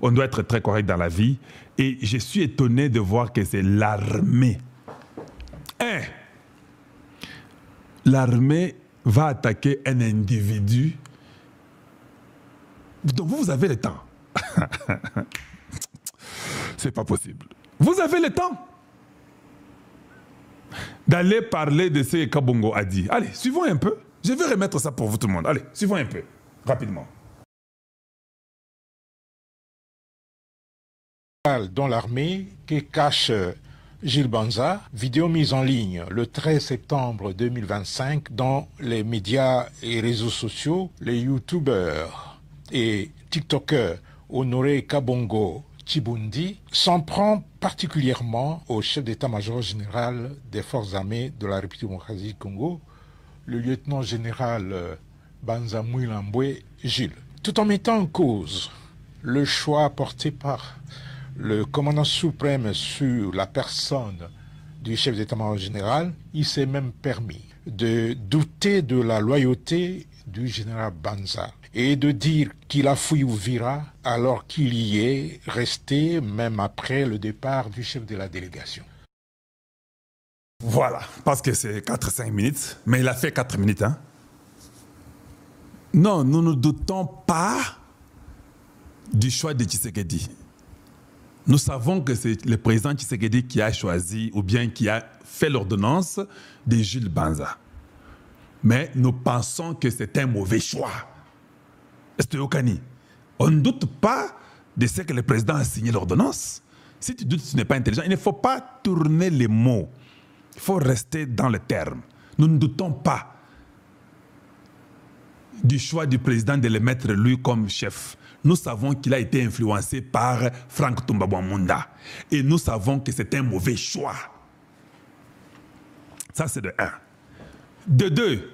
On doit être très correct dans la vie. Et je suis étonné de voir que c'est l'armée. L'armée va attaquer un individu. Donc vous avez le temps. C'est pas possible. Vous avez le temps d'aller parler de ce que Kabongo a dit. Allez, suivons un peu. Je vais remettre ça pour vous tout le monde. Allez, suivons un peu, rapidement. Dans l'armée que cache Gilles Banza, vidéo mise en ligne le 13 septembre 2025 dans les médias et réseaux sociaux, les youtubeurs et tiktokers Honoré Kabongo Chibundi s'en prend particulièrement au chef d'état-major général des forces armées de la République démocratique du Congo, le lieutenant-général Banza Mouilambwe Gilles, tout en mettant en cause le choix porté par le commandant suprême sur la personne du chef d'état-major général. Il s'est même permis de douter de la loyauté du général Banza et de dire qu'il a fui Uvira alors qu'il y est resté même après le départ du chef de la délégation. Voilà, parce que c'est 4-5 minutes, mais il a fait 4 minutes. Hein? Non, nous ne doutons pas du choix de Tshisekedi. Nous savons que c'est le président Tshisekedi qui a choisi ou bien qui a fait l'ordonnance de Jules Banza. Mais nous pensons que c'est un mauvais choix. On ne doute pas de ce que le président a signé l'ordonnance. Si tu doutes, tu n'es pas intelligent. Il ne faut pas tourner les mots. Il faut rester dans le terme. Nous ne doutons pas du choix du président de le mettre lui comme chef. Nous savons qu'il a été influencé par Franck Tombabouamunda. Et nous savons que c'est un mauvais choix. Ça, c'est de 1. De 2,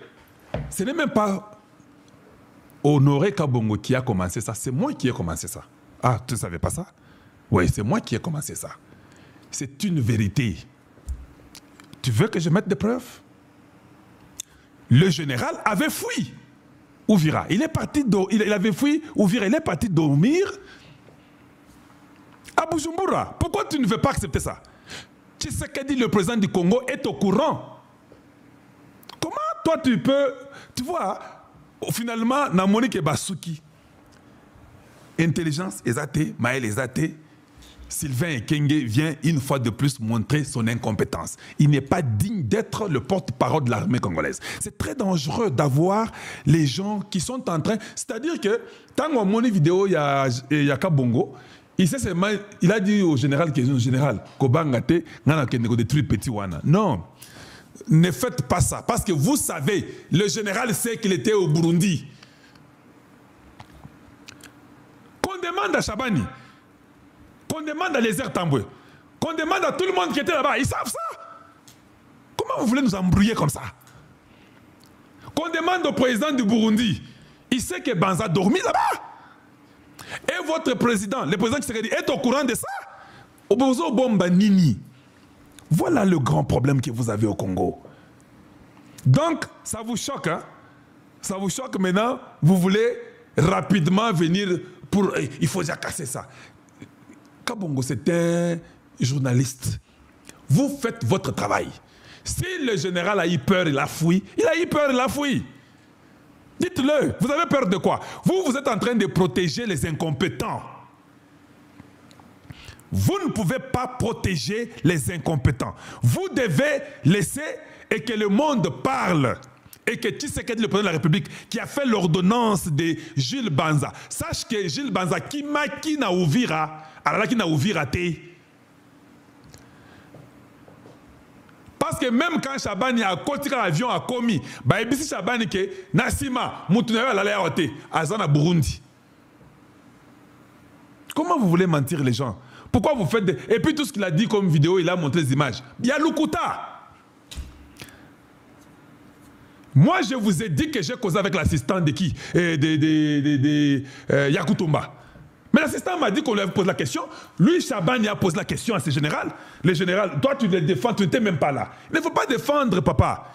ce n'est même pas Honoré Kabongo qui a commencé ça. C'est moi qui ai commencé ça. Ah, tu ne savais pas ça? Oui, c'est moi qui ai commencé ça. C'est une vérité. Tu veux que je mette des preuves? Le général avait fui Uvira. Il avait fui Uvira. Il est parti dormir à Bujumbura. Pourquoi tu ne veux pas accepter ça? Tshisekedi, le président du Congo, est au courant. Comment toi tu peux... Tu vois, finalement, Namonike Basuki, intelligence exatée, Maël exatée, Sylvain Ekenge vient une fois de plus montrer son incompétence. Il n'est pas digne d'être le porte-parole de l'armée congolaise. C'est très dangereux d'avoir les gens qui sont en train... C'est-à-dire que, tant qu'on monte vidéo, il y a Kabongo, il a dit au général qui est un général, Kobangate, n'a pas détruit petit wana. Non, ne faites pas ça. Parce que vous savez, le général sait qu'il était au Burundi. Qu'on demande à Chabani, qu'on demande à Lézère Tamboué, qu'on demande à tout le monde qui était là-bas, ils savent ça. Comment vous voulez nous embrouiller comme ça? Qu'on demande au président du Burundi, il sait que Banza a dormi là-bas. Et votre président, le président Tshisekedi, est au courant de ça. Obozo Bomba Nini. Voilà le grand problème que vous avez au Congo. Donc, ça vous choque, hein? Ça vous choque maintenant, vous voulez rapidement venir pour... Il faut déjà casser ça. Kabongo, c'est un journaliste. Vous faites votre travail. Si le général a eu peur, il a fui. Il a eu peur, il a fui. Dites-le. Vous avez peur de quoi? Vous êtes en train de protéger les incompétents. Vous ne pouvez pas protéger les incompétents. Vous devez laisser et que le monde parle. Et que Tshisekedi, le président de la République, qui a fait l'ordonnance de Jules Banza, sache que Jules Banza, qui n'a ouvira, alors qui n'a ouvira té. Parce que même quand Chabani a côté l'avion a commis, bah et si Chabani que Nassima, Moutounaya la l'a ôté, Azana Burundi. Comment vous voulez mentir les gens? Pourquoi vous faites des... Et puis tout ce qu'il a dit comme vidéo, il a montré les images. Il y a Lukuta. Moi, je vous ai dit que j'ai causé avec l'assistant de qui? Yakutumba. Mais l'assistant m'a dit qu'on lui avait posé la question. Lui, Chabani a posé la question à ce général. Le général, toi, tu le défends, tu n'étais même pas là. Il ne faut pas défendre, papa.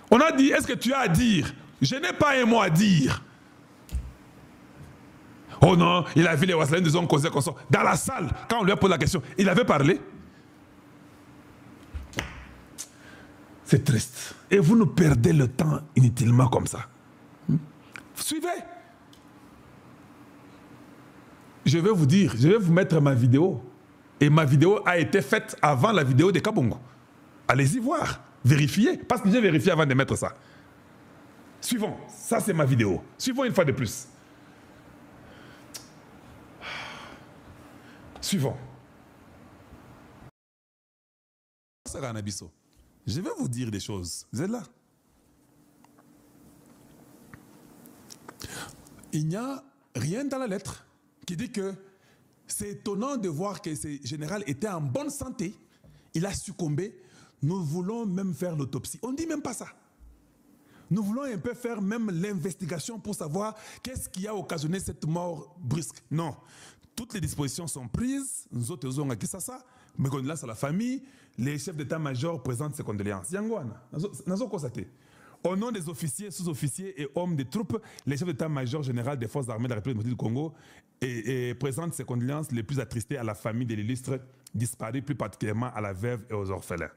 On a dit, est-ce que tu as à dire? Je n'ai pas un mot à dire. Oh non, il a vu les Ouassalènes de son causé comme ça. Dans la salle, quand on lui a posé la question, il avait parlé. C'est triste. Et vous nous perdez le temps inutilement comme ça. Suivez. Je vais vous dire, je vais vous mettre ma vidéo. Et ma vidéo a été faite avant la vidéo de Kabongo. Allez-y voir, vérifiez. Parce que j'ai vérifié avant de mettre ça. Suivons. Ça, c'est ma vidéo. Suivons une fois de plus. Suivons. Je vais vous dire des choses. Vous êtes là? Il n'y a rien dans la lettre qui dit que c'est étonnant de voir que ce général était en bonne santé. Il a succombé. Nous voulons même faire l'autopsie. On ne dit même pas ça. Nous voulons un peu faire même l'investigation pour savoir qu'est-ce qui a occasionné cette mort brusque. Non. Toutes les dispositions sont prises. Nous autres, nous avons acquis ça. Mes condoléances à la famille. Les chefs d'état-major présentent ces condoléances. Yangoana, nous avons constaté. Au nom des officiers, sous-officiers et hommes des troupes, les chefs d'état-major général des forces armées de la République du Congo présentent ses condoléances les plus attristées à la famille de l'illustre disparu, plus particulièrement à la veuve et aux orphelins.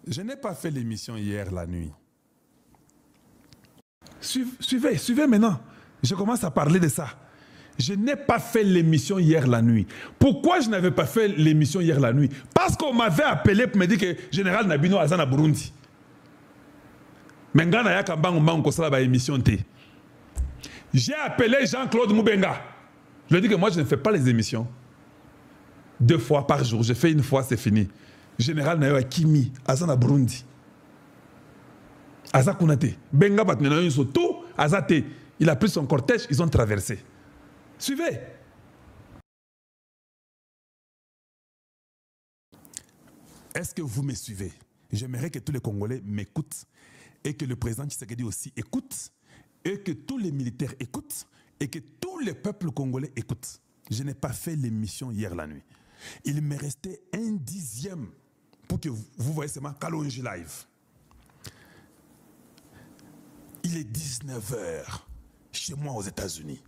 Je n'ai pas fait l'émission hier la nuit. Suivez maintenant. Je commence à parler de ça. Je n'ai pas fait l'émission hier la nuit. Pourquoi je n'avais pas fait l'émission hier la nuit? Parce qu'on m'avait appelé pour me dire que Général Nabino Azana Burundi. J'ai appelé Jean-Claude Moubenga. Je lui ai dit que moi je ne fais pas les émissions 2 fois par jour. Je fais une fois, c'est fini. Général Nayo Akimi Azana Burundi. Aza Kunate. Benga Batnena Soto Azate. Il a pris son cortège, ils ont traversé. Suivez. Est-ce que vous me suivez? J'aimerais que tous les Congolais m'écoutent et que le président Tshisekedi aussi écoute et que tous les militaires écoutent et que tous les peuples congolais écoutent. Je n'ai pas fait l'émission hier la nuit. Il me restait 1/10 pour que vous voyez seulement Kalonji Live. Il est 19 h chez moi aux États-Unis.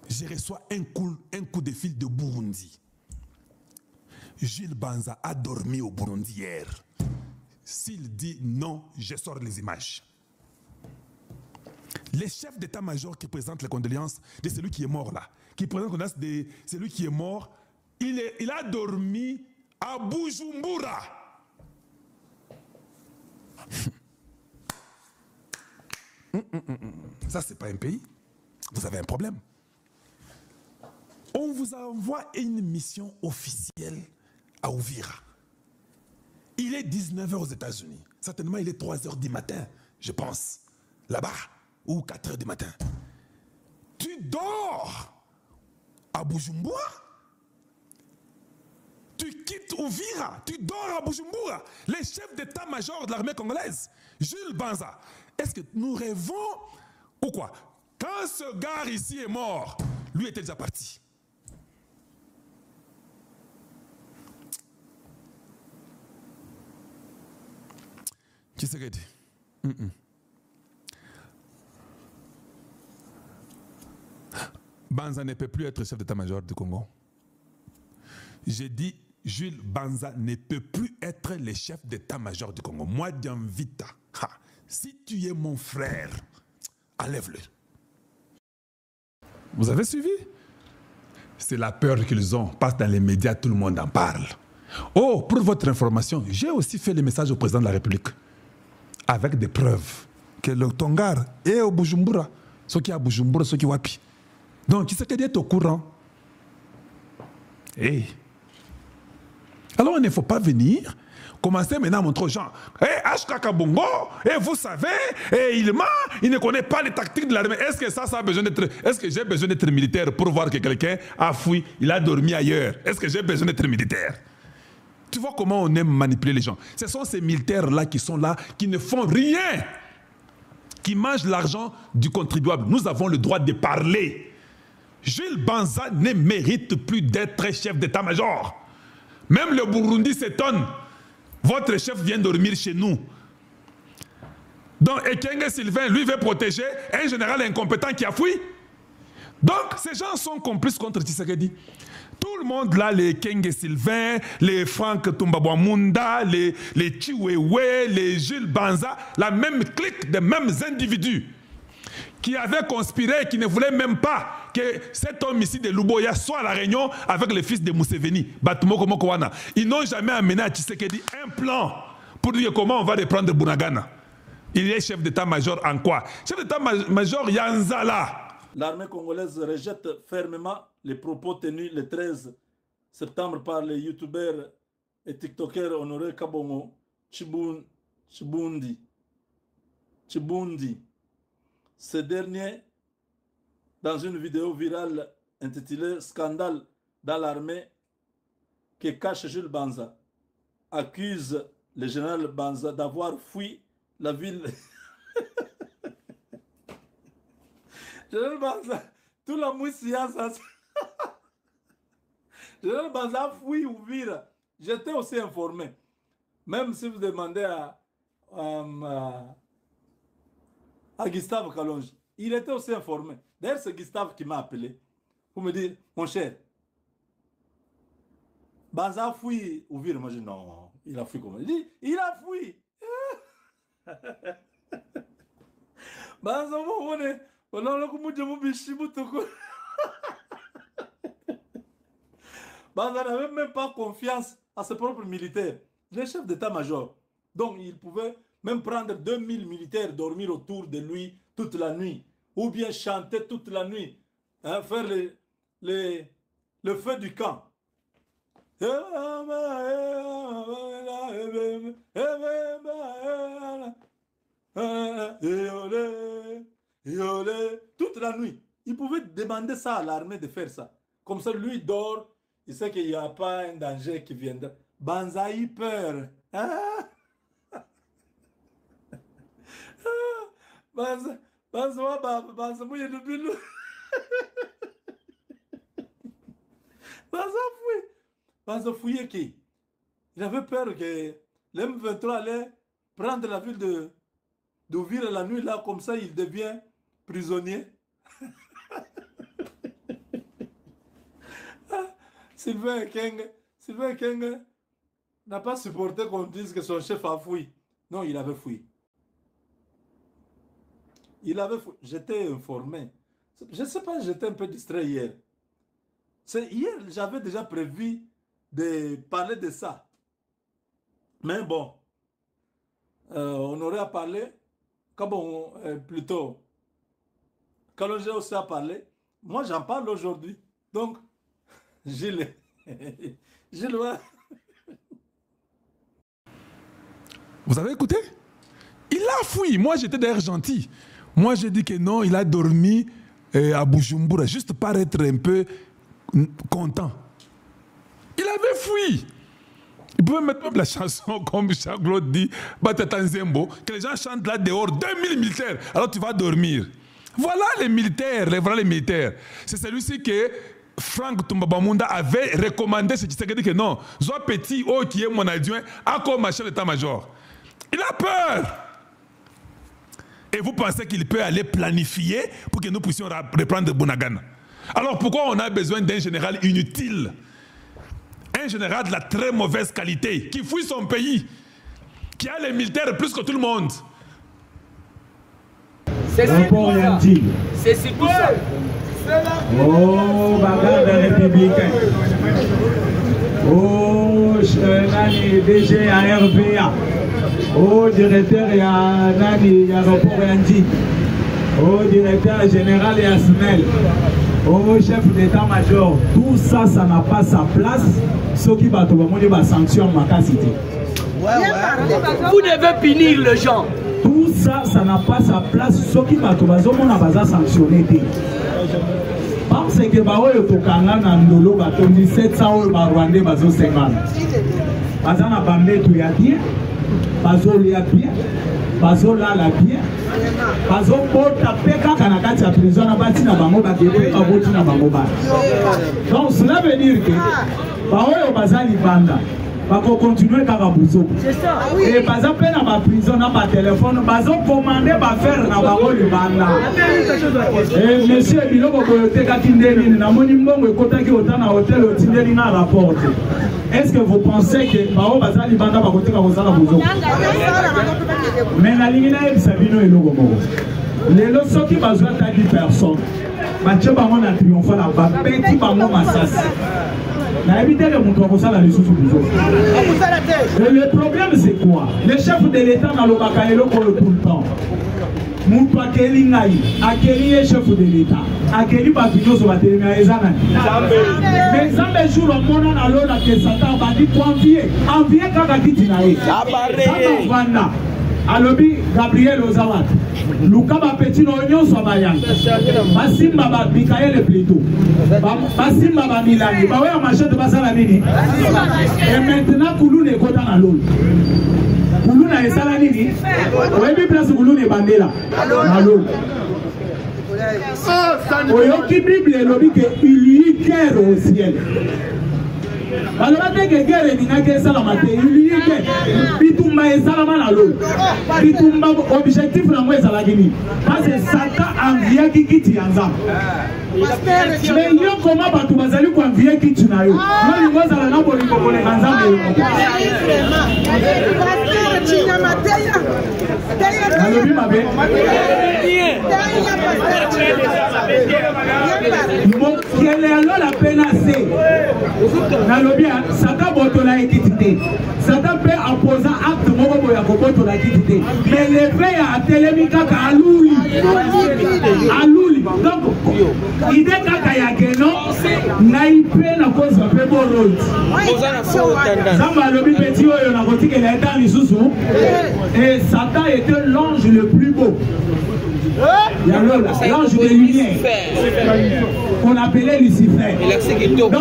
Je reçois un coup de fil de Burundi. Jules Banza a dormi au Burundi hier. S'il dit non, je sors les images. Les chefs d'état-major qui présentent les condoléances de celui qui est mort là, qui présentent les condoléances de celui qui est mort, il a dormi à Bujumbura. Ça, c'est pas un pays. Vous avez un problème. On vous envoie une mission officielle à Uvira. Il est 19 h aux États-Unis. Certainement, il est 3 h du matin, je pense. Là-bas, ou 4 h du matin. Tu dors à Bujumbura. Tu quittes Uvira. Tu dors à Bujumbura. Les chefs d'état-major de l'armée congolaise, Jules Banza. Est-ce que nous rêvons ou quoi? Quand ce gars ici est mort, lui était déjà parti. Qui c'est qui dit? Banza ne peut plus être chef d'état-major du Congo. J'ai dit, Jules Banza ne peut plus être le chef d'état-major du Congo. Moi, Dianvita, si tu es mon frère, enlève-le. Vous avez suivi? C'est la peur qu'ils ont, parce que dans les médias, tout le monde en parle. Oh, pour votre information, j'ai aussi fait le message au président de la République. Avec des preuves que le Tongar est au Bujumbura, ceux qui sont à Bujumbura, ceux qui sont wapi. Donc, qui sait est au courant? Hey. Alors, il ne faut pas venir commencer maintenant à montrer aux gens, HK Bongo, vous savez, il ment, il ne connaît pas les tactiques de l'armée. Est-ce que ça a besoin d'être, est-ce que j'ai besoin d'être militaire pour voir que quelqu'un a fui, il a dormi ailleurs? Est-ce que j'ai besoin d'être militaire? Tu vois comment on aime manipuler les gens. Ce sont ces militaires-là qui sont là, qui ne font rien, qui mangent l'argent du contribuable. Nous avons le droit de parler. Jules Banza ne mérite plus d'être chef d'état-major. Même le Burundi s'étonne. Votre chef vient dormir chez nous. Donc Ekenge Sylvain, lui, veut protéger un général incompétent qui a fui. Donc, ces gens sont complices contre Tshisekedi. Tout le monde là, les Kenge Sylvain, les Franck Tombabouamunda, les Chiwewe, les Jules Banza, la même clique des mêmes individus qui avaient conspiré, qui ne voulaient même pas que cet homme ici de Luboya soit à la réunion avec le fils de Museveni, Batumoko Mokowana. Ils n'ont jamais amené à Tshisekedi un plan pour dire comment on va reprendre Bunagana. Il est chef d'état-major en quoi? Chef d'état-major Yanzala. L'armée congolaise rejette fermement les propos tenus le 13 septembre par les youtubeurs et tiktokers Honoré Kabongo Chibundi. Ce dernier, dans une vidéo virale intitulée « Scandale dans l'armée que cache Jules Banza », accuse le général Banza d'avoir fui la ville. Général Banza, tout la moussia, ça. Général Banza fui Ouvira. J'étais aussi informé. Même si vous demandez à Gustave Kalonji, il était aussi informé. D'ailleurs, c'est Gustave qui m'a appelé pour me dire, mon cher, Banza fui Ouvira. Moi, je dis non, il a fui comment? Il dit, il a fui. Banza, on est. Banza n'avait même pas confiance à ses propres militaires, les chefs d'état-major. Donc il pouvait même prendre 2000 militaires, dormir autour de lui toute la nuit, ou bien chanter toute la nuit, hein, faire le feu du camp. Toute la nuit. Il pouvait demander ça à l'armée de faire ça. Comme ça, lui dort, il sait qu'il n'y a pas un danger qui viendra. Banza a eu peur. Banza fouillé qui? Il avait peur que l'M23 allait prendre la ville d'Ouvira la nuit, là, comme ça, il devient prisonnier. Sylvain Keng n'a pas supporté qu'on dise que son chef a fui. Non, il avait fui. J'étais informé. Je ne sais pas, j'étais un peu distrait hier. Hier, j'avais déjà prévu de parler de ça. Mais bon, on aurait à parler. Bon, plutôt, Kalonji aussi a parlé. Moi, j'en parle aujourd'hui. Donc, Gilles, ouais. Vous avez écouté? Il a fui. Moi, j'étais d'ailleurs gentil. Moi, j'ai dit que non, il a dormi à Bujumbura, juste pour être un peu content. Il avait fui. Il pouvait mettre même la chanson, comme Jean-Claude dit, Batatanzembo, que les gens chantent là dehors, 2000 militaires, alors tu vas dormir. Voilà les militaires, voilà les militaires. C'est celui-ci que Franck Tombabouamunda avait recommandé, c'est Tshisekedi que non, Zoa Petit, oh, qui est mon adjoint, a comme chef d'état-major. Il a peur. Et vous pensez qu'il peut aller planifier pour que nous puissions reprendre Bunagana? Alors pourquoi on a besoin d'un général inutile? Un général de la très mauvaise qualité, qui fuit son pays, qui a les militaires plus que tout le monde. C'est surtout ça. Oh, bagarre des républicains. Oh, Nani, DG à RVA. Oh, directeur à Nani, aéroport Yandi. Oh, directeur général et Asmel. Oh, chef d'état-major. Tout ça, ça n'a pas sa place. Ce qui va te sanction ma capacité. Vous devez punir les gens. Tout ça, ça n'a pas sa place. Ce qui va te sanctionner. Parce que Baoyo Tokanga Nandolo Batondi 700 Rwandais Bazo 50. Bazana Bambe tu ya bien. Bazo lia bien. Bazo lala bien. Bazo bota peka kanakati ya prison na bati na bango bakebe aboti na bango ba. Donc cela veut dire que Baoyo Bazali Banda bako continuer kaka buzo. Et par exemple na ba prison na ba téléphone, bazo commander ba faire na ba ko libanda. Et monsieur biloko boyote kaki ndeni na moni mbongo ekotaki otana hôtel otindeli na rapport. Est-ce que vous pensez que bao bazali banda ba koteka kozala buzo? Mais na lingi na ebisa bino eloko moko. Lelo soki bazwa ta 10 personnes. Mathieu bango na triomphant na ba petit bango masasi. Na éviter que mon ça la ressource le problème c'est quoi? Le chef de l'État dans le Bakaelo tout le temps. Moutou akeli ngai, akeli est chef de l'État. Akeli babino sur la télé mais Zambe jour au monde na lona que Satan va dire envier kaka kiti na ye. Vanda. Alobi Gabriel Ozawat. Luka ba petit no nyonso bayanga. Basimba ba Mikael plutôt. Basimba ba Milani. Ba we machete basala nini? Et maintenant Kulune kota na lolo. Kuluna esala nini? Webi place Kulune bandela. Na lolo. Oyoki Bible elobi que il y a guerre au ciel. Alors, il y a guerre et il y a Bitumba et Salamana l'eau. Bitumba, objectif de la Salagini. Parce que Satan envie qui quitte Yanzam. Mais il y a comment tu vas aller quand vient qui tu n'as eu. Moi, il va à la Napoli pour les Yanzam. Quelle est alors la peine assez? Satan botola équité. Satan peut imposer acte mobo ya botola équité. Mais le fait à télémika alouli. Alouli. Donc idée kaka ya geno na ipe na cause pe borol. Zamba lobi petit oyo na kotike la état lisusu. Et Satan était l'ange le plus beau. L'ange de lumière qu'on appelait Lucifer. Donc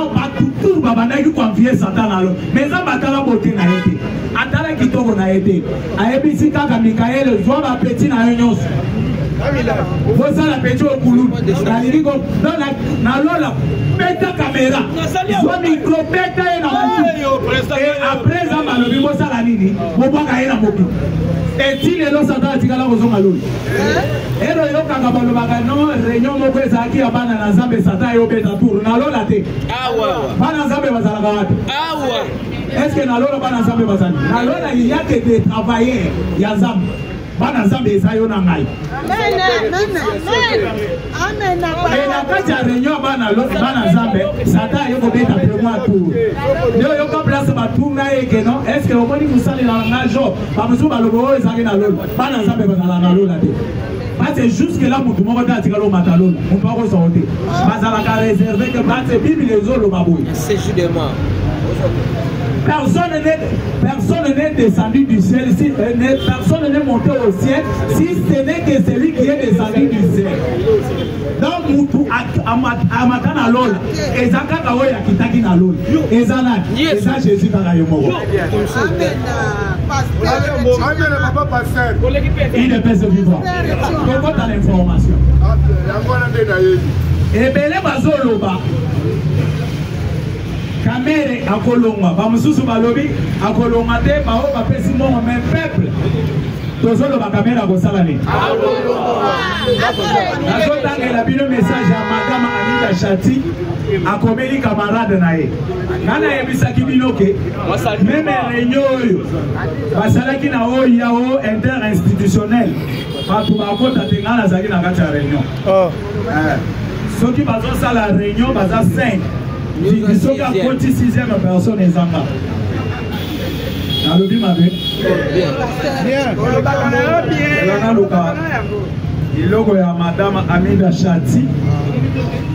tout babandaki confier Satan alors. Mais ça batala beauté na été. Atala kitoko na été. Aebisi kaka Mikael zwa ba petit na nyonso. Vous ça la petit au koulou. Na liliko na lola beta caméra. Zwa micro beta na mutu. Et après ça malobi bo ça la nini. Bo baka ina mobi. Et si les gens s'attendent à ce qu'ils aient besoin de l'eau. Et les gens qui ont besoin de l'eau, réunion de qui a besoin de l'eau, Satan est au bête à tour. N'a l'eau la tête. Est-ce que n'a l'eau la bana zambe bazani? N'a l'eau la il y a que des travailleurs. Il y a zambe. Bana zambe zayo na ngai. Amen. Et la carte à réunion bana zambe, Satan est au bête à tour. Yo ka place ba tunga eke non est-ce que omoni musali na najo ba musuba lobo ezaki na lolo bana zambe bazala na lolo te parce que jusque là mutu moko ta tika lo matalolo mutu ako sorte bazala ka réserver que ba te bible les autres baboy c'est justement personne n'est descendu du ciel, personne n'est monté au ciel, si ce n'est que celui qui est descendu du ciel. Donc, Moutou, Amatana Lola, Ezaka Kaoya Kitaki na Lola, Ezana, Eza Jésus Karayomo. Il ne peut se vivre. Comment t'as l'information? Et Bélé Bazoloba. Kamere akolonga ba mususu balobi akolonga te ba o ba pesi mongo même peuple tozolo ba kamera ko salani nazo tangela bino message ya madame Anita Chati akomeli camarade na ye nana yebisaki bino ke même réunion oyo basalaki na oyo yao interinstitutionnel bato bakota te ngana zaki na kati ya réunion soki bazo sala réunion baza 5 ils sont à côté 6e personne et Zamba. Alobi mabe. Bien. Il logo ya madame Amida Chati.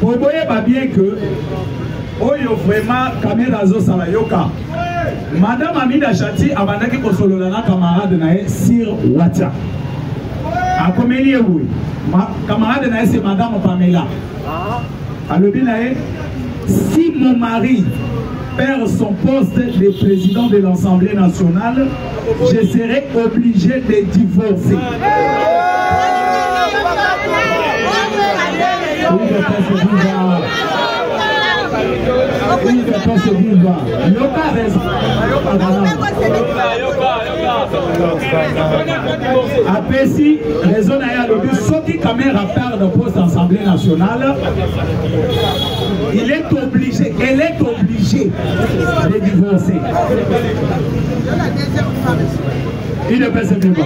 Vous voyez pas bien que oyo vraiment caméra zo sala yoka. Madame Amida Chati abandaki kosolola na camarade na sur WhatsApp. Akomeli ewe. Camarade na c'est madame Pamela. Alobi na si mon mari perd son poste de président de l'Assemblée nationale, je serai obligé de divorcer. UDPS Viva. Yoka raison. Apesi raison na ya lobi soki caméra perd de poste d'Assemblée nationale, il est obligé, elle est obligée de divorcer. UDPS Viva.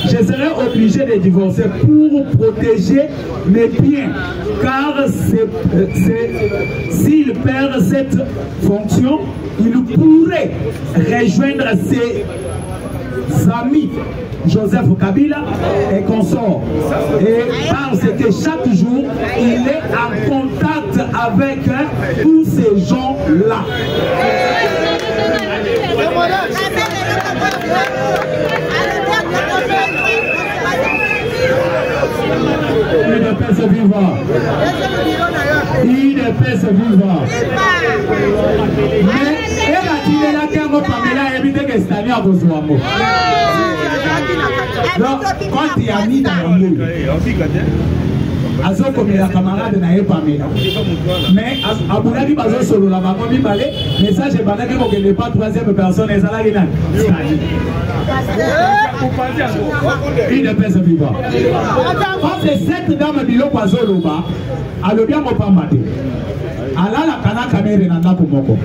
Je serai obligé de divorcer pour protéger mes biens, car s'il perd cette fonction, il pourrait rejoindre ses amis Joseph Kabila et consorts, et parce que chaque jour il est en contact avec tous ces gens-là. UDPS Viva. UDPS Viva. Mais elle a dit là qu'elle va Pamela éviter que Stani a besoin. Donc, quand il y a mis dans le monde, azo comme la camarade na Pamela. Mais Abouladi bazo solo la maman mi balé, message est banal que ne pas troisième personne et ça là il a. UDPS Viva. Quand c'est cette dame bilo kwa zoloba, alobia mopambate. Ala la kana kamere na ndako moko.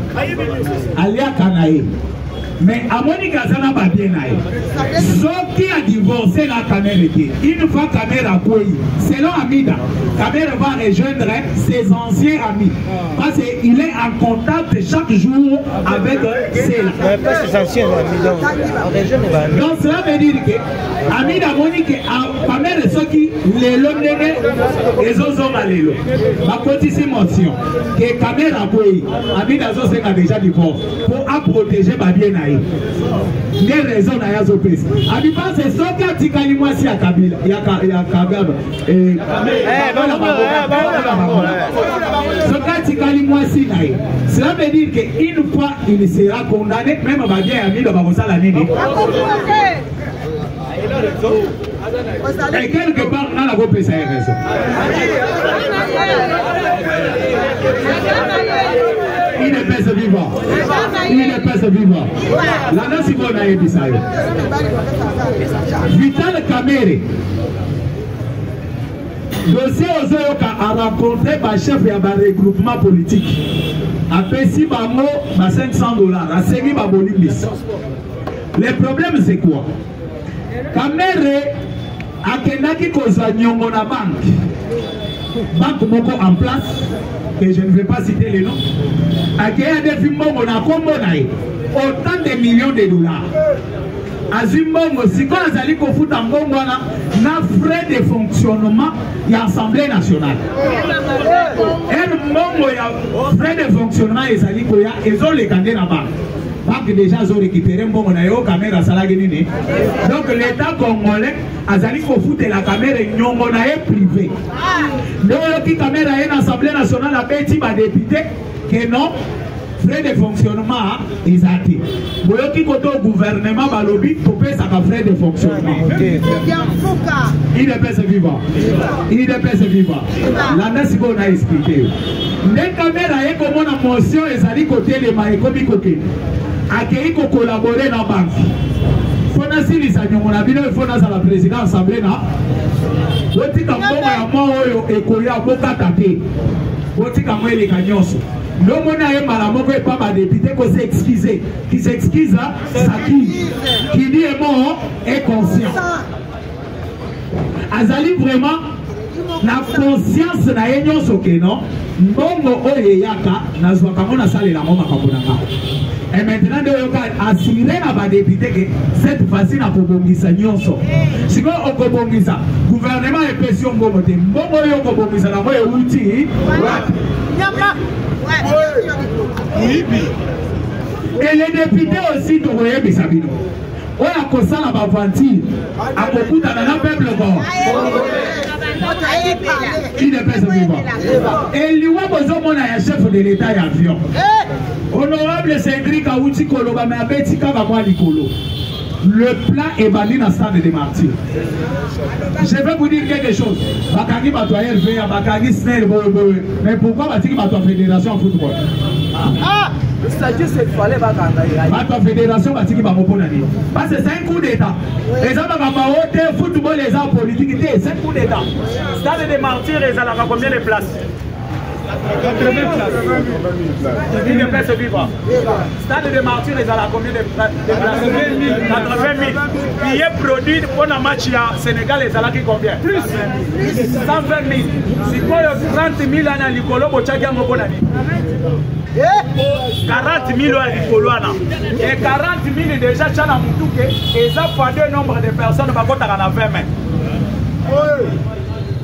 Alia kanae. Mais à Monica Zana Babienaï, ce qui a divorcé la caméra, une fois caméra couille, selon Amida, caméra va rejoindre ses anciens amis. Parce qu'il est en contact chaque jour avec ses anciens amis. Donc cela veut dire que Amida Monica a caméra ceux qui les l'homme les autres hommes à l'élo. Ma petite motion, que caméra couille, Amida Zosé a déjà divorcé pour protéger Babienaï. Les raisons n'a pas pris. Abi pas c'est ça qui a dit moi si à Kabila, il y a Kagame et ce qui a dit moi si naï. Cela veut dire que une fois il sera condamné, même à bien ami de Babosala Nini. Et quelque part on a la voix PCRS. UDPS Viva. UDPS Viva. La nation qu'on a épissaillé. Vital Kamere. Dossier Ozoyoka a rencontré le chef de regroupement politique. A payé Bamo 500 $. A segui Babolimis. Le problème c'est quoi? Kamere a kendaki kozwa nyongo na banque. Banque moko en place. Que je ne vais pas citer les noms, à qui a des films on a combiné autant de millions de $. À Zimbabwe, si quand on a dit qu'on fout en Congo, on a frais de fonctionnement de l'Assemblée nationale. Et frais de fonctionnement, ils ont les candidats là-bas. Donc déjà, ils ont récupéré un bon caméra salagénine. Donc l'État congolais a dit qu'on fout la caméra privée. Donc la caméra est l'Assemblée nationale a petit député que non, frais de fonctionnement, ils ont dit. Vous voyez qui côté au gouvernement, balobi, pour payer sa frais de fonctionnement. UDPS Viva. UDPS Viva. La nation qu'on a expliqué. Les caméras est comme une motion, ils ont dit côté les maïkomi côté. Accueillir pour collaborer dans la banque. Il faut que les gens il faut que la présidente assemblée na. Woti kambo mo oyo ekoya boka tate. Woti kambo ele kanyoso. Non mona e malamoko e pas ma député ko s'excuser. Qui s'excuse ça qui dit est mort est conscient. Azali vraiment la conscience na yenyo soke non. Mbongo oye yaka na zwa kamona sale la moma kaponanga. Et maintenant, on va assurer à ma député que cette fois-ci, on va kobongisa nyonso. Si on kobongisa, gouvernement est pression bomote. Mbongo yo kobongisa na moye outil. Et les députés aussi de Royer Bissabino. On a causé la bavanture. À beaucoup dans le peuple. UDPS Viva. Et lui a besoin de chef de l'État et avion. Honorable Cédric Aouti Koloba, mais avec Tika Likolo. Le plan est banni dans le stade des martyrs. Je vais vous dire quelque chose. Bakagi Batoyer veut, Bakagi Snell, mais pourquoi Batiki Batoyer Fédération en football? Ah, ça dit c'est fallait pas gagner. La fédération va dire parce que c'est un coup d'état. Les hommes ont football, les hommes politiques, c'est un coup d'état. Stade de Martyrs, ils ont combien de places? 80 places. Il ne peut se vivre. Stade de Martyrs, ils ont combien de places? 80 000. Billets produits pour un match à Sénégal, ils ont combien? Plus 120 000. Si quoi 30 000 à l'Icolo, au Tchad, 40 000 à l'Icolo. Et 40 000 déjà, Tchana Moutouke, ils ont fois deux nombre de personnes, par contre, on a 20 000.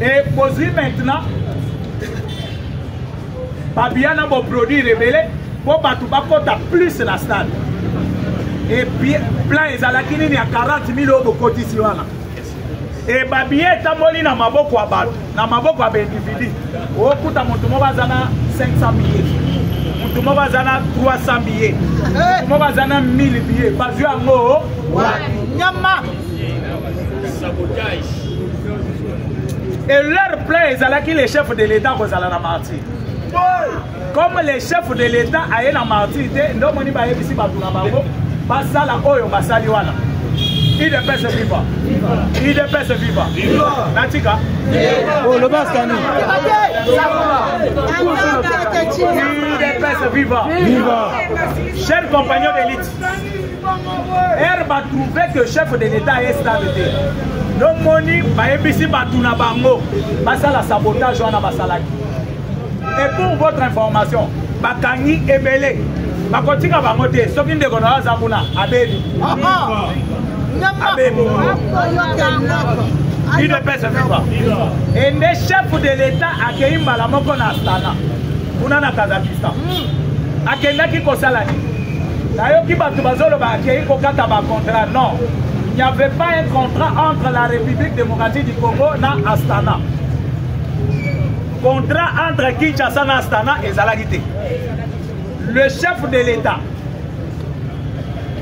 Et posez maintenant. Babia n'a pas produit révélé pour battre plus dans le stade. Et puis, plan Ezalakini, il y a 40 000 euros de cotisation. Et Babia est amolé dans ma boque à battre, dans ma boque à individu. Au coup de mon tomo bazana 500 billets, mon tomo bazana 300 billets, mon tomo bazana 1000 billets. Pas du amour, Nyama. Et leur plan Ezalaki, les chefs de l'État, vous allez la martyr. Comme les chefs de l'État aient la martyr, nous avons dit que si il ne peut se vivre. Il ne peut se vivre. Natika. Oh, le basque. Il ne peut se vivre. Chers compagnons d'élite, elle va trouver que le chef de l'État est stabilité. Nous moni baebisi batuna bango basala sabotage wana basalaki. Et pour votre information, bakangi ebele bakotika bango te soki ndeko na zakuna abebi. Abebi. Il ne peut se vivre. Et les chefs de l'État accueilli mbala moko na Astana. Kuna na Kazakhstan. Akendaki kosalani. Nayoki batu bazolo ba accueilli kokata ba contrat non. Il n'y avait pas un contrat entre la République démocratique du Congo et Astana. Contrat entre Kinshasa et Astana et Zalagité. Le chef de l'État,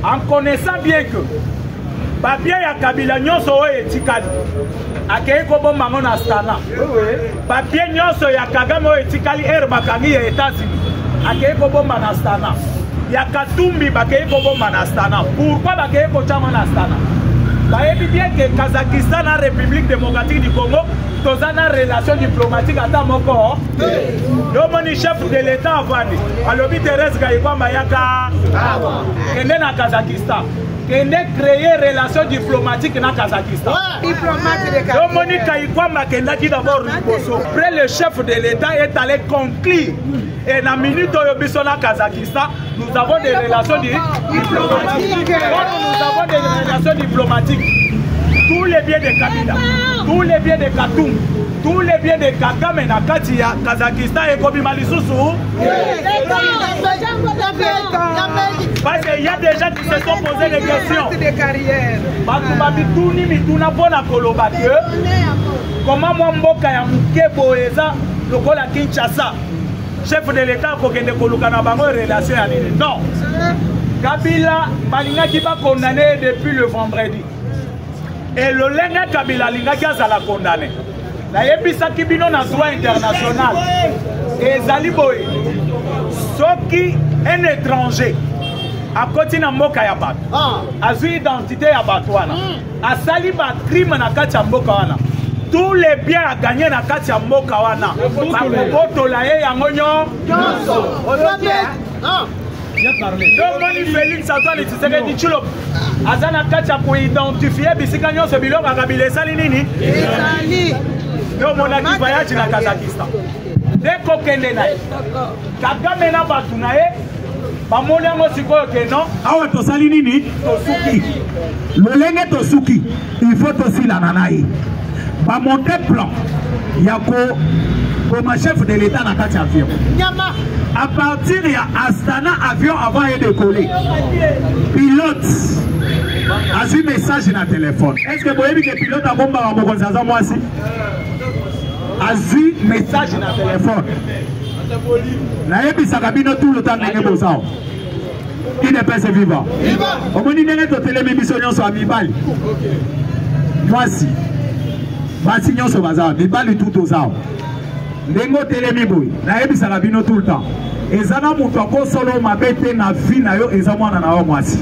en connaissant bien que Babia ya Kabila nyonso et Tikali, akei kobo mamon Astana. Babia nyonso ya Kagame et Tikali Bakani et États-Unis, akei kobo man Astana. Ya Katumbi bakei kobo man Astana. Pourquoi bakei kobo man Astana? Vous bien que Kazakhstan, la République démocratique du Congo, tous une relation diplomatique à ta moko. Le chef de l'État a lobby Thérèse Gaïkwa Mayaka, qui est dans Kazakhstan, qui a créé une relation diplomatique dans Kazakhstan. Le Gaïkwa Makenda qui d'abord après le chef de l'État est allé conclure. Et dans la minute où nous sommes au Kazakhstan, nous avons des relations diplomatiques. Nous avons des relations diplomatiques. Tous les biens de Kabila, tous les biens de Katoum, tous les biens de Kagame et Nakatia, Kazakhstan et Kobi Malisusu. Parce qu'il y a des gens qui se sont posés des questions. Comment moi mboka ya mukebo eza lokola Kinshasa? Chef de l'État a été relation à l'île. Non. Kabila Malinga qui va condamner depuis le vendredi. Et le Lenga Kabila Linga qui a condamné. La Yebisa Kibino na droit international. Et Zaliboy. Ce qui est un étranger. À côté de Mboka Yabat. A une identité Yabatouana. A Saliba crime na Katia Mboka. Tous les biens à gagner dans Katia Mokawana. Makoboto la ye yangonyo. Donc Félix Antoine Tshisekedi Tshilombo. Azana Katia pour identifier Bisikanyo ce biloko à Kabila sali nini? Sali. Donc mon aki voyage na Kazakhstan. Dès qu'on kende na. Kagame na batu na ye. Bamoni yango sikoyo ke non. Awa tosali nini? Tosuki. Lolenge tosuki. Il faut tosila nanayi. Va monter plan. Yako comme chef de l'État dans quatre avions. À partir de Astana, avion avant de décoller. Pilote a eu message dans le téléphone. Est-ce que vous voyez que le pilote a bombé à mon moi aussi? A eu message dans le téléphone. Nayebi Sakabino tout le temps n'est pas ça. Il ne peut se vivre. Au moins il n'est pas télé mission sur Amibali. Voici. Basignon sur bazar, mais pas le tout aux arbres. Lengo telemi boy, na ebi salabino tout le temps. ezana mutu akosolo mabete na vie na yo eza mwana na yo mwasi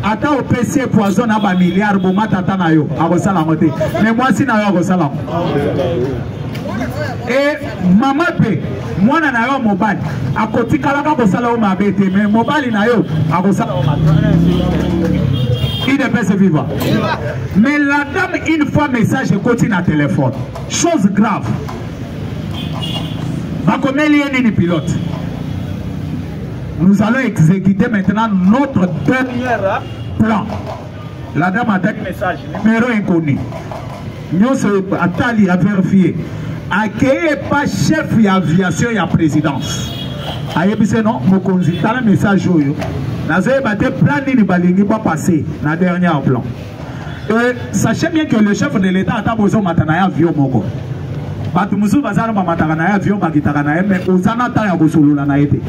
ata opesi poison na ba milliard bomata ata na yo akosala ngo te mais mwasi na yo akosala ngo et mama pe mwana na yo mobali akotikalaka kosala yo mabete mais mobali na yo akosala il devait se vivre. Mais la dame, une fois message continue à téléphone. Chose grave. Bakomeli pilote. Nous allons exécuter maintenant notre dernier plan. La dame a un message. Numéro inconnu. Nous sommes à vérifier. Accueillez pas chef d'aviation et à présidence. Ayebise non, mon consultant le message. Nazoé batté plan ni balingi pas passé na dernier plan. Sachez bien que le chef de l'État a besoin matana avion moko. Batu musu bazana ba matana avion ba kitaka na mais ozana ta ya kosolula na yete.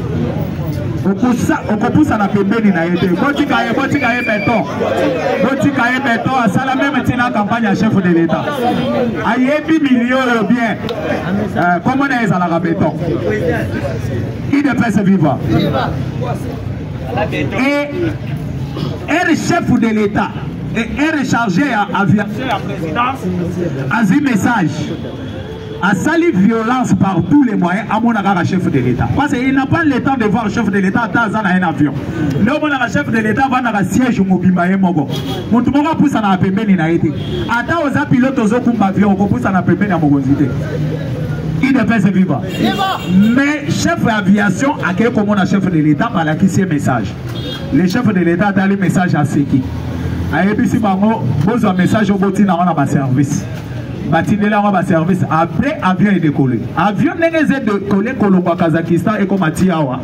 Okupusa na pembeni na yete. Botika ye béton. Botika ye béton à sala même tina campagne à chef de l'État. Ayebi millions bien. Comment on est à la béton? Il ne peut se vivre. Et un chef de l'État et un chargé à aviation à présidence a dit message à salir violence par tous les moyens à mon chef de l'État. Parce qu'il n'a pas le temps de voir le chef de l'État dans un avion. Le chef de l'État va dans un siège au Mobimbaye Mogo. Mon tout le monde pousse à la pembeni na été. Attends aux pilotes aux autres avions, on pousse à la pembeni à Mogozité. Il ne peut se vivre. Mais chef d'aviation a quel comme on chef de l'État par la qui c'est message. Le chef de l'État a donné message à Seki. A ebisi bango besoin message au botina on a pas service. Batinela on a service après avion est décollé. Avion n'est décollé Kolombo Kazakhstan et comme Atiawa.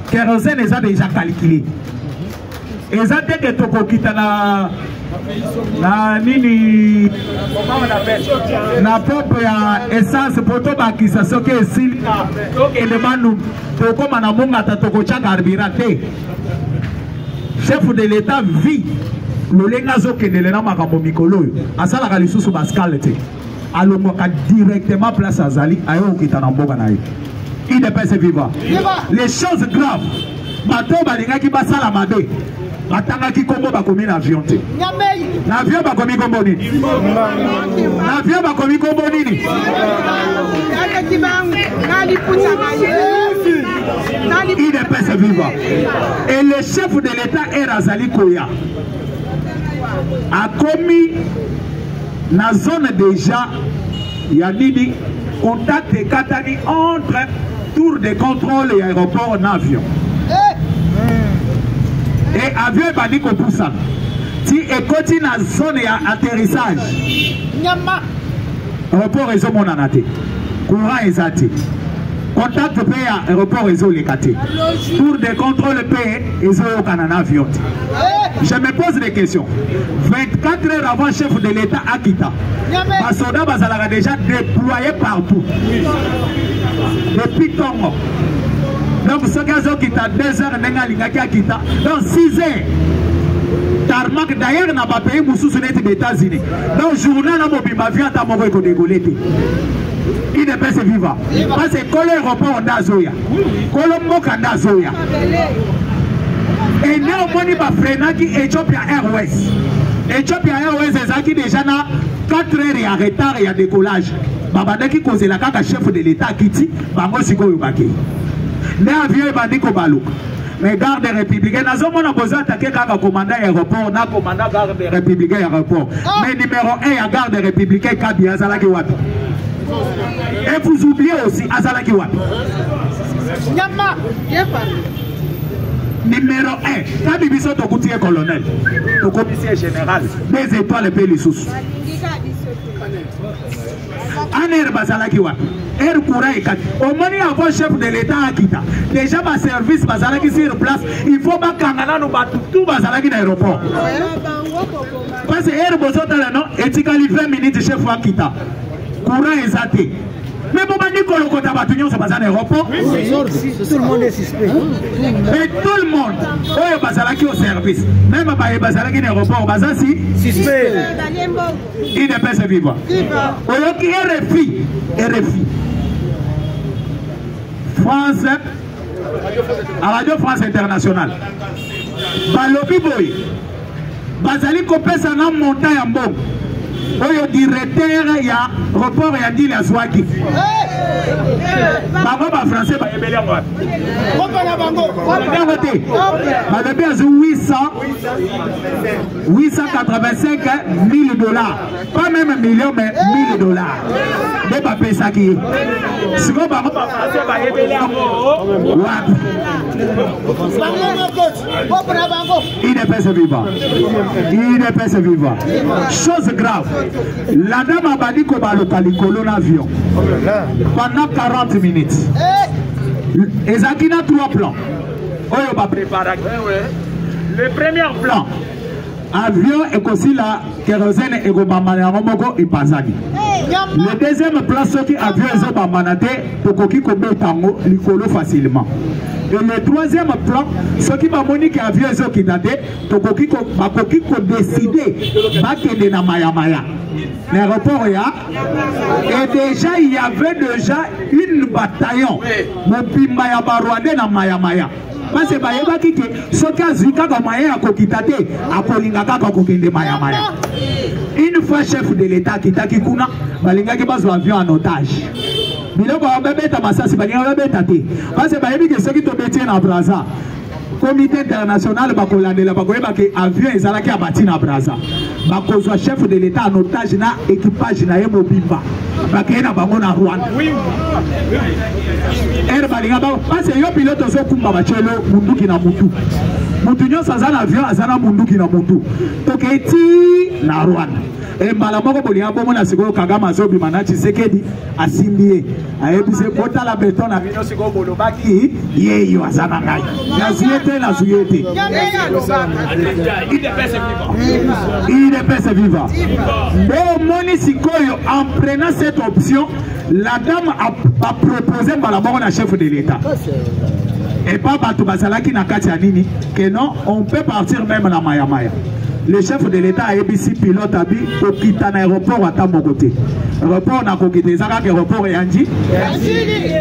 Kérosène les a déjà calculé. Et ça dès que toko kitana na nini na pompe ya essence poto bakisa soki esili et demande toko mana monga ta toko cha carburant. Chef de l'État vit le lengazo ke de lena makambo mikolo asala ka lisusu baskale te alongoka directement place azali ayo kitana mboka na ye. Il ne peut se vivre. Les choses graves bato balingaki basala mabe batangaki kombo bakomi na avion te. Na avion bakomi kombo nini? Na avion bakomi kombo nini? Il ne peut se vivre. Et le chef de l'État est Razali Koya a commis la zone déjà Yanidi contact et Katani entre tour de contrôle et aéroport en avion. Et avion est banni pour ça. Si et continue la zone et atterrissage. Aéroport est mon anate. Courant est zati. Contact pays à aéroport et les katé. Tour de contrôle pays et au Canada avion. Je me pose des questions. 24 heures avant chef de l'État à Kita. Les soldats bazalaga déjà déployés partout. Depuis Tongo. Donc ce gars qui a 2 heures à Kita. Donc 6 heures. Tarmac d'ailleurs n'a pas payé pour soutenir les États-Unis. Donc journal à Mobimba vient à mon réseau dégolé. Il ne peut se vivre. Parce que quand l'aéroport est Nazoya, quand le Moka Nazoya, et néanmoins, il va freiner qui Ethiopia Airways. Ethiopia Airways est déjà 4 heures en retard et en décollage. Babada qui cause la carte chef de l'État qui dit, Bango Siko Yubaki. L'avion est bandit Kobalo. Mais garde républicaine, nous avons besoin d'attaquer le commandant aéroport, le commandant garde républicain aéroport. Mais numéro 1, garde républicain Kabi Azalaki Wapi. Et vous oubliez aussi Azalaki Wapi. Numéro 1, Kabi Bisso Tokoutier colonel, au commissaire général, 2 étoiles et pays sous. Aner Bazalaki Wapi. Air courant et au moment où chef de l'État à Kita, déjà ma service Bazalaki sur place, il faut pas qu'on tout Bazalaki dans l'aéroport. Parce que Air Bozota non, éthiquement 20 minutes chef à Kita. Courant est zaté. Mais pour dire que le côté Batunion se passe à l'aéroport, tout le monde est suspect. Mais tout le monde, oh Bazalaki au service, même à Bazalaki dans l'aéroport, Bazasi, suspect. Il ne peut se vivre. RFI. France à Radio France Internationale. Balobi boy. Bazali kopesa na montagne en bon. Oyo directeur ya report ya dit la Swaki. Bango ba français ba yebeli moi. Kopana bango. Côté. Balobi az 885 $1000. Pas même million mais $1000. De ba pesa ki. Siko bango ba français ba yebeli moi. Wapi. Il ne peut se vivre. Il ne peut se vivre. Chose grave. La dame a banni comme à l'hôtel avion pendant 40 minutes. Et ça qui a 3 plans. On va préparer. Le premier plan, avion et aussi la kérosène et gomamanaramoko et pasagi. Le deuxième plan, c'est que avion et zobamanate tokoki kobe tango likolo facilement. Et le troisième plan, ce qui m'a monique avion et zokidate tokoki ko décider bakende na maya. L'aéroport et déjà il y avait déjà une bataillon mopimba ya barwade na maya. Parce que bayeba kike soka zika ka maya kokitate akolinga kaka kokende maya. Une fois chef de l'état kitaki kuna balinga ke bazo avion en otage. Biloko babeta masasi balinga babeta te. Parce que bayebi ke soki to betie na Brazza. Comité international bakolandela bakoyeba ke avion ezalaki abati na Brazza. Bakozwa chef de l'état en otage na équipage na ye mobimba. Bakena bango na Rwanda. Balinga ba parce que yo pilote zo kumba bachelo munduki na mutu. Mutu nyo sazana avion azana munduki na mutu. Toketi na Rwanda. Mbala moko bolinga bomo na siko Kagame zobi manachi sekedi asimbie. Ayebise bota la beton na bino siko bolobaki yeyo azana ngai. Na zuyete. Il ne peut se vivre. Bon moni sikoyo en prenant cette option, la dame a proposé mbala moko na chef de l'État. Et pas Batou Basalaki na Katianini que non, on peut partir même na Maya. Le chef de l'État a ABC pilote abi pour quitter l'aéroport à Tamogoté. Aéroport na kokite zaka ke aéroport yanji.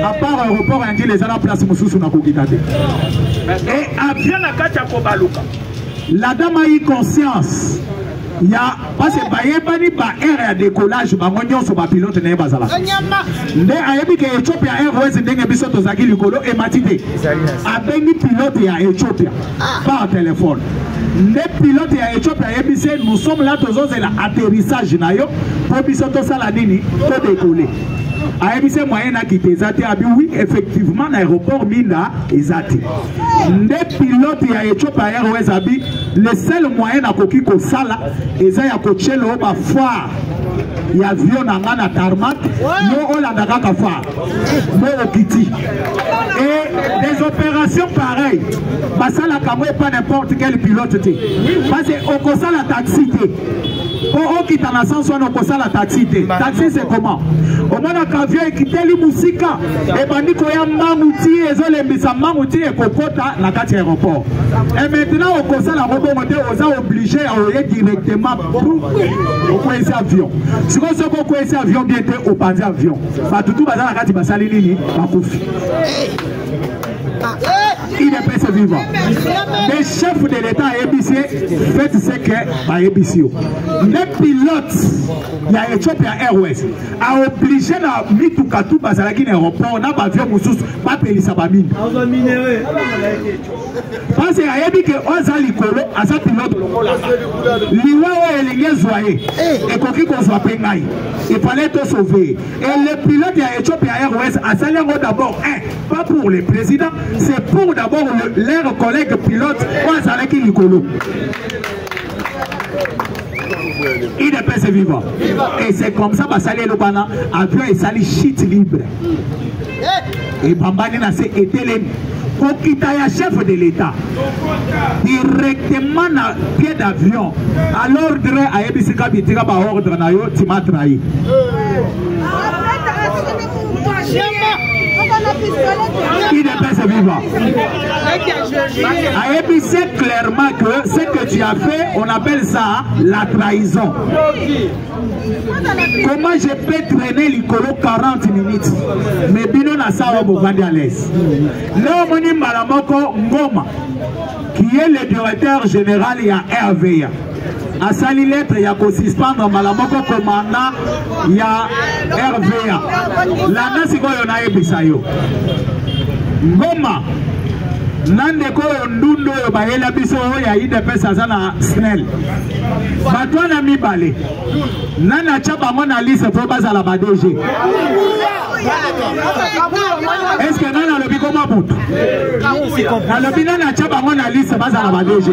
À part aéroport yanji les ala place mususu na kokitate. Et avion na kacha kobaluka. La dame a eu conscience. Il y a parce que bayebani ba air à décollage ba ngonyo so ba pilote na bazala. Nde ayebi ke Ethiopia Airways ndenge biso to zaki likolo e matite. Abengi pilote ya Ethiopia par téléphone. Les pilotes à Ethiopia nous sommes là tous l'atterrissage pour biso to sala nini to décoller. Aebise moyen à quitter zati abi oui effectivement l'aéroport Minda ezati. Les pilotes à Ethiopia Airways abi le seul moyen à koki ko sala eza ya ko chelo ba foire. Il y a avion na ngana tarmac no olanda kaka foire. No okiti. Et des opérations pareilles. Basala kamo pas n'importe quel pilote. Parce que au kosa la taxi au qui t'en a sens soit au kosa la taxi. Taxi c'est comment? Au moins la cavia qui teli musika et bandi koya mamuti ezole mbisa mamuti et kokota na kati aéroport. Et maintenant au kosa la robot moté aux obligé à aller directement pour coincer avion. Si on se coincer avion bien au panzi avion. Ba tout bazala kati basali nini ba kofi. Il ne peut se vivre. Les chefs de l'État à ABC fait ce que ABC. Les pilotes de Ethiopia Airways a obligé à Mitukatu Bazalaki l'aéroport n'a pas vu Moussous pas payer sa famille. Parce qu'il y a dit que Ozali Kolo a sa pilote. L'Iwa est l'Ingézoye et qu'on soit payé. Il fallait te sauver. Et les pilotes de Ethiopia Airways a salé d'abord, pas pour les présidents, c'est pour d'abord leurs collègues pilotes Ozalaki Likolo. Il ne peut se vivre. Et c'est comme ça, Basali Lobana, avion et sali shit libre. Et Bambani n'a été l'ennemi. Pour quitter le chef de l'État directement dans le pied d'avion à l'ordre à Ebisika Bitika par ordre nayo tu m'as trahi. IDPS vivant. Ayebi sait clairement que ce que tu as fait, on appelle ça la trahison. Comment je peux traîner l'icolo 40 minutes? Mais bino na sawa bovandi à l'aise. Léomoni Malamoko Ngoma, qui est le directeur général de RVA. A sali lettre ya ko suspendre Malamoko commandant ya RVA. Landa sikoyo na ebisa yo. Ngoma nandeko ndundo yo bayela biso ya IDPS azana SNEL. Batwana mibale. Nana chapa mona liste pour bazala ba DG. Est-ce que nana lobi koma butu? Alobi nana chapa mona liste bazala ba DG.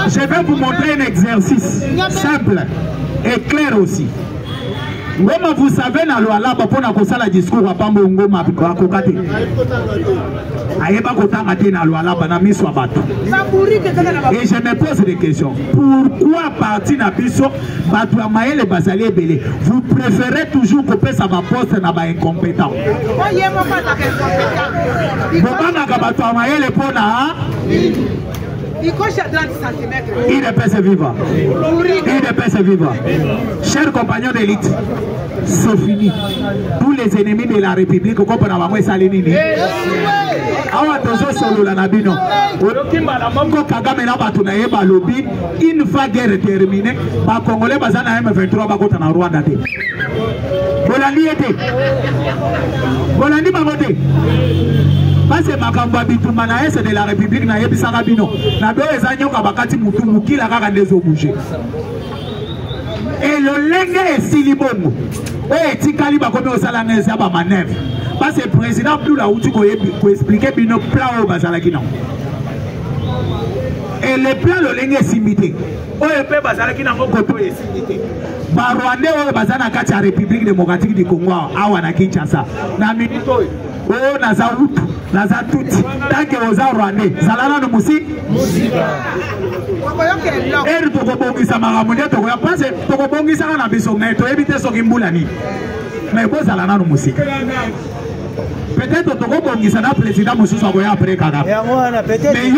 Je vais vous montrer un exercice simple et clair aussi. Ngoma, vous savez, na loala bapona kosala discours apambo ngoma akokate. Ayeba kotanga te na loala bana miswa bato. Et je me pose des questions. Pourquoi parti na biso bato ya mayele bazali ebele? Vous préférez toujours couper sa poste na ba incompétent. Bobanga ka bato ya mayele pona IDPS vivant. IDPS vivant. Chers compagnons d'élite, c'est fini. Tous les ennemis de la République, comprennent à moi Salinini. Awa tozo solo la nabino. Ko Kagame na batu na yeba lobby. Une fois guerre terminée, ba Congolais bazana M23 ba kota na Rwanda te. Bolandi ete. Bolandi bagote. Parce que makambo bitumba na est de la République na yebisa kabino na be ezanyoka bakati mutu mukila kaka ndezo bouger et le lenge esilibongo o etikali bakomi osala nezi ya ba manœuvre parce que président plus la uti ko expliquer bino plan o bazala kino et le plan le lenge simité o epe bazala kina ngoko to esimité ba Rwanda o bazana kati ya République démocratique du Congo awa na Kinshasa na minito oh naza utu naza tuti tanke oza Rwanda zalala no musi eri tokobongisa makambo nde tokoya pense tokobongisa na biso mais toyebi te soki mbula ni mais bozala nano musika peut-être tokobongisa na président mosusu akoya après Kagame mais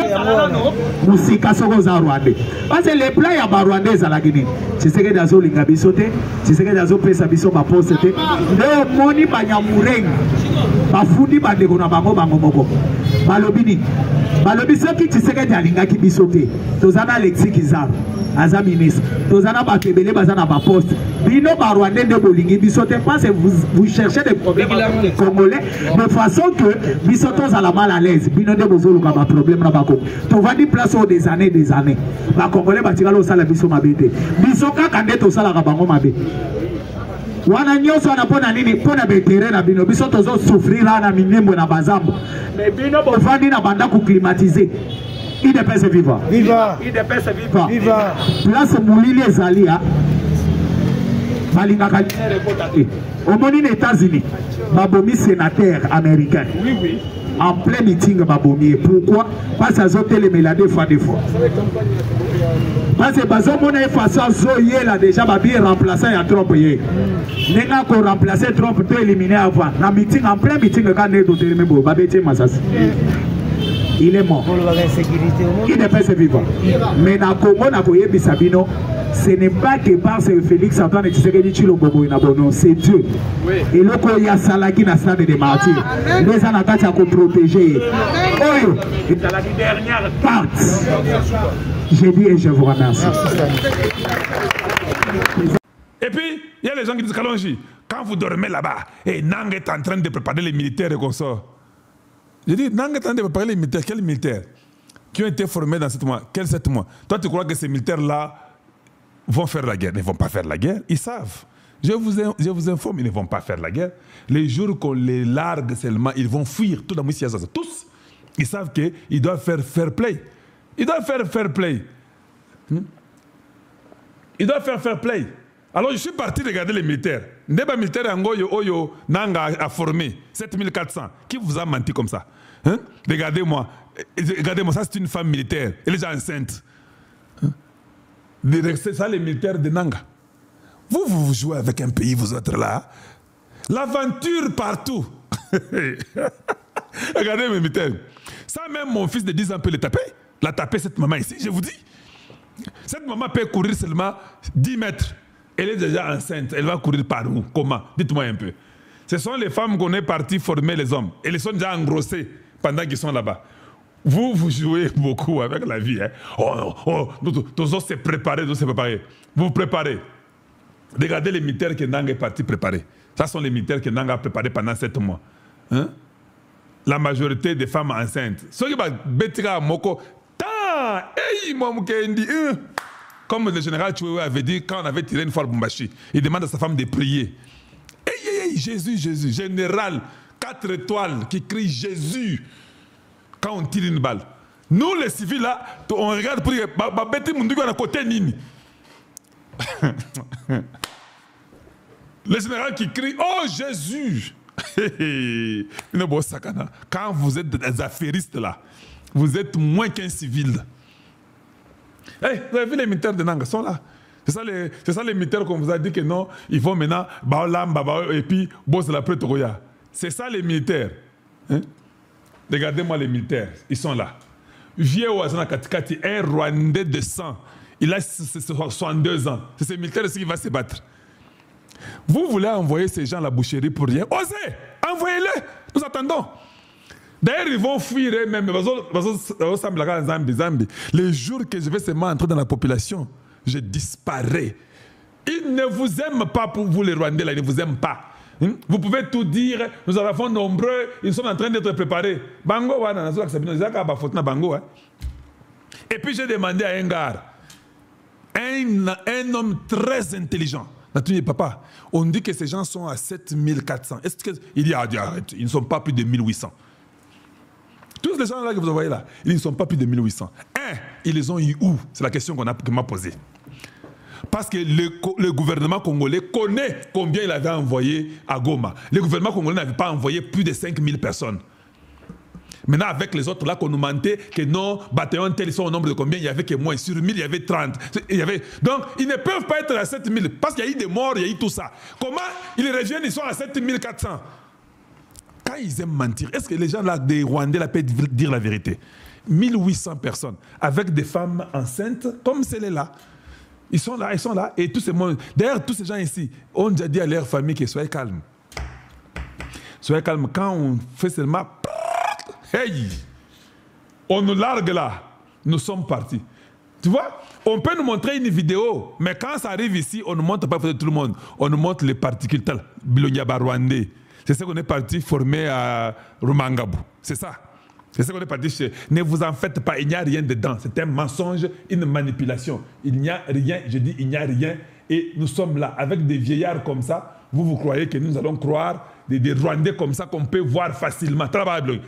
musika soko oza Rwanda parce que le plan ya ba Rwanda ezalaki nini Tshisekedi azolinga biso te Tshisekedi azopesa biso baposte te nde omoni banyamurengi bafundi bandeko na bango moko balobi nini balobi soki Tshisekedi alingaki biso te tozana Alexis Kizar aza ministre tozana bato ebele baza na baposte bino ba Rwanda nde bolingi biso te parce que vous cherchez des problèmes avec les Congolais de façon que biso tozala mal à l'aise bino nde bozoluka ba problème na bako tovandi place au des années ba Congolais batikala osala biso mabe te biso kaka nde tosalaka bango mabe wana nyonso wana pona nini pona betere na bino biso tozo souffrir na minembo na bazambo mais bino bovandi na banda ku climatiser IDPS vivant. Viva. IDPS vivant. Viva. Place Moulili Ezalia. Malinga Kali. Au monde des États-Unis, Babomi sénateur américain. Oui, oui. En plein meeting Babomi. Pourquoi? Parce que ça les mélades fois des fois. Parce que Bazomo n'a pas façon Zoé là déjà Babi remplacé à Trump hier. N'est-ce qu'on remplacer Trump pour éliminer avant. La meeting en plein meeting quand on est d'autres membres Babeti Massas. Il est mort. Il n'est pas vivant. Mais dans le Congo, ce n'est pas que par ce Félix Antoine Tshisekedi Tshilombo c'est Dieu. Et le Koya Salaki na stade de martyrs. Les Anakati à protéger. C'est la dernière part. Je dis et je vous remercie. Et puis, il y a les gens qui disent Kalonji, quand vous dormez là-bas, et Nang est en train de préparer les militaires et consorts. Je dis, Nang est en train de préparer les militaires. Quels militaires qui ont été formés dans 7 mois? Quels 7 mois? Toi, tu crois que ces militaires-là vont faire la guerre? Ils ne vont pas faire la guerre. Ils savent. Je vous informe, ils ne vont pas faire la guerre. Les jours qu'on les largue seulement, ils vont fuir. Tout dans tous. Ils savent qu'ils doivent faire fair play. Ils doivent faire fair play. Ils doivent faire fair play. Alors je suis parti regarder les militaires. Ndeba militaire Angoyo Oyo Nanga a formé 7400. Qui vous a menti comme ça? Hein? Regardez-moi. Regardez-moi, ça c'est une femme militaire. Elle est déjà enceinte. Hein? C'est ça les militaires de Nanga. Vous jouez avec un pays, vous êtes là. L'aventure partout. Regardez mes mitaines. Ça même mon fils de 10 ans peut le taper. La taper cette maman ici, je vous dis. Cette maman peut courir seulement 10 mètres. Elle est déjà enceinte. Elle va courir par où? Comment? Dites-moi un peu. Ce sont les femmes qu'on est parti former les hommes. Et ils sont déjà engrossés pendant qu'ils sont là-bas. Vous jouez beaucoup avec la vie. Hein? Tous autres se préparer, tous se préparer. Vous vous préparez. Regardez les militaires que Nang est parti préparer. Ça sont les militaires que Nang a préparés pendant 7 mois. Hein? La majorité des femmes enceintes. Ceux qui vont moko, comme le général Choué avait dit quand on avait tiré une fois le Bumbashi, il demande à sa femme de prier. Jésus, Jésus, général, 4 étoiles qui crie Jésus quand on tire une balle. Nous les civils là, on regarde pour dire côté nini. Le général qui crie oh Jésus. Quand vous êtes des affairistes là, vous êtes moins qu'un civil. Hey, vous avez vu les militaires de Nanga sont là. C'est ça les militaires qu'on vous a dit que non, ils vont maintenant et puis boss la Pretoria. C'est ça les militaires. Hein? Regardez-moi les militaires, ils sont là. Vieux Ouazana Katikati, un Rwandais de sang. Il a 62 ans. C'est ces militaires qui vont se battre. Vous voulez envoyer ces gens à la boucherie pour rien? Osez! Envoyez-les! Nous attendons. D'ailleurs, ils vont fuir eux-mêmes. Les jours que je vais seulement entrer dans la population, je disparais. Ils ne vous aiment pas pour vous, les Rwandais, là, ils ne vous aiment pas. Vous pouvez tout dire, nous en avons nombreux, ils sont en train d'être préparés. Bango, et puis j'ai demandé à un gars, un homme très intelligent. Papa, on dit que ces gens sont à 7400. Est-ce que il dit arrête, ils ne sont pas plus de 1800. Tous les gens là que vous voyez là, ils ne sont pas plus de 1800. Ils les ont eu où? C'est la question qu'on m'a posée. Parce que le gouvernement congolais connaît combien il avait envoyé à Goma. Le gouvernement congolais n'avait pas envoyé plus de 5000 personnes. Maintenant, avec les autres là qu'on nous mentait que non, bataillons tel, ils sont au nombre de combien? Il y avait que moins. Sur 1000, il y avait 30. Donc, ils ne peuvent pas être à 7000 parce qu'il y a eu des morts, il y a eu tout ça. Comment ils reviennent, ils sont à 7400? Quand ils aiment mentir, est-ce que les gens là, des Rwandais là, peuvent dire la vérité? 1800 personnes avec des femmes enceintes comme celles-là. Ils sont là, et tous ces monde. D'ailleurs, tous ces gens ici ont déjà dit à leur famille que soyez calmes. Soyez calmes. Quand on fait seulement, hey, on nous largue là, nous sommes partis. Tu vois, on peut nous montrer une vidéo, mais quand ça arrive ici, on ne montre pas tout le monde. On nous montre les particules, Bilonyaba Rwandais. C'est ce qu'on est parti former à Rumangabo. C'est ça. C'est ce qu'on est parti chez. Ne vous en faites pas, il n'y a rien dedans. C'est un mensonge, une manipulation. Il n'y a rien, je dis il n'y a rien. Et nous sommes là, avec des vieillards comme ça. Vous croyez que nous allons croire des Rwandais comme ça qu'on peut voir facilement. Papa Mukolo.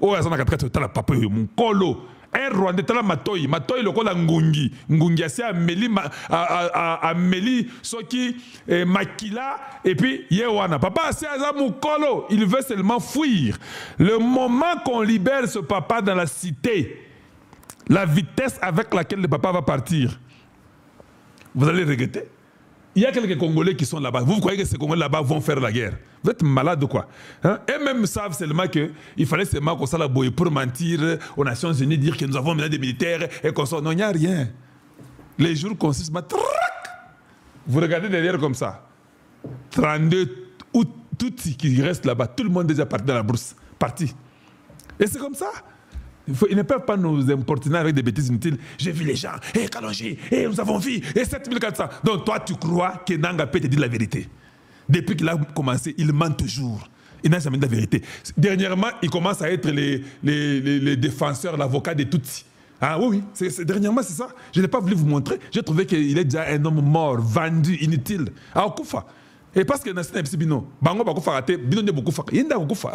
Oh, papa Mukolo. Un Rwandais, Matoyi le kola Ngungi. Ngungi, c'est Amélie, Soki, Makila, et puis Yewana. Papa, c'est Mukolo. Il veut seulement fuir. Le moment qu'on libère ce papa dans la cité, la vitesse avec laquelle le papa va partir, vous allez regretter. Il y a quelques Congolais qui sont là-bas. Vous croyez que ces Congolais là-bas vont faire la guerre? Vous êtes malade ou quoi? Hein? Et même savent seulement qu'il fallait seulement qu'on s'en boue pour mentir aux Nations Unies, dire que nous avons maintenant des militaires et qu'on s'en... Non, il n'y a rien. Les jours consistent... Vous regardez derrière comme ça. 32, ou tout ce qui reste là-bas, tout le monde est déjà parti dans la brousse. Parti. Et c'est comme ça. Ils ne peuvent pas nous importuner avec des bêtises inutiles. J'ai vu les gens, Kalonji, nous avons vu, 7400. Donc toi, tu crois que Nanga peut te dire la vérité. Depuis qu'il a commencé, il ment toujours. Il n'a jamais dit la vérité. Dernièrement, il commence à être les défenseurs, l'avocat des Tutsis. Ah oui, dernièrement, c'est ça. Je n'ai pas voulu vous montrer. J'ai trouvé qu'il est déjà un homme mort, vendu, inutile. À Okufa. Et parce que Nassina Bino, Bango Bakufa raté, Bino ne Bakufa. Yinda Okufa.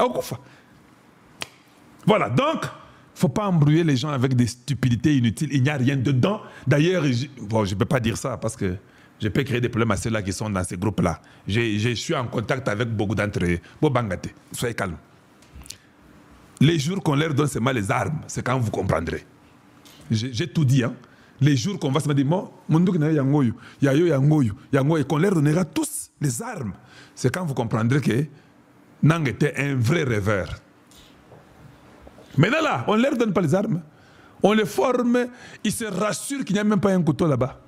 Voilà, donc... Il ne faut pas embrouiller les gens avec des stupidités inutiles. Il n'y a rien dedans. D'ailleurs, je ne peux pas dire ça parce que je peux créer des problèmes à ceux-là qui sont dans ces groupes-là. Je suis en contact avec beaucoup d'entre eux. Bobangate, soyez calmes. Les jours qu'on leur donne seulement les armes, c'est quand vous comprendrez. J'ai tout dit. Hein. Les jours qu'on va se dire, et qu'on leur donnera tous Les armes, c'est quand vous comprendrez que Nang était un vrai rêveur. Maintenant là, on ne leur donne pas les armes. On les forme, ils se rassurent qu'il n'y a même pas un couteau là-bas.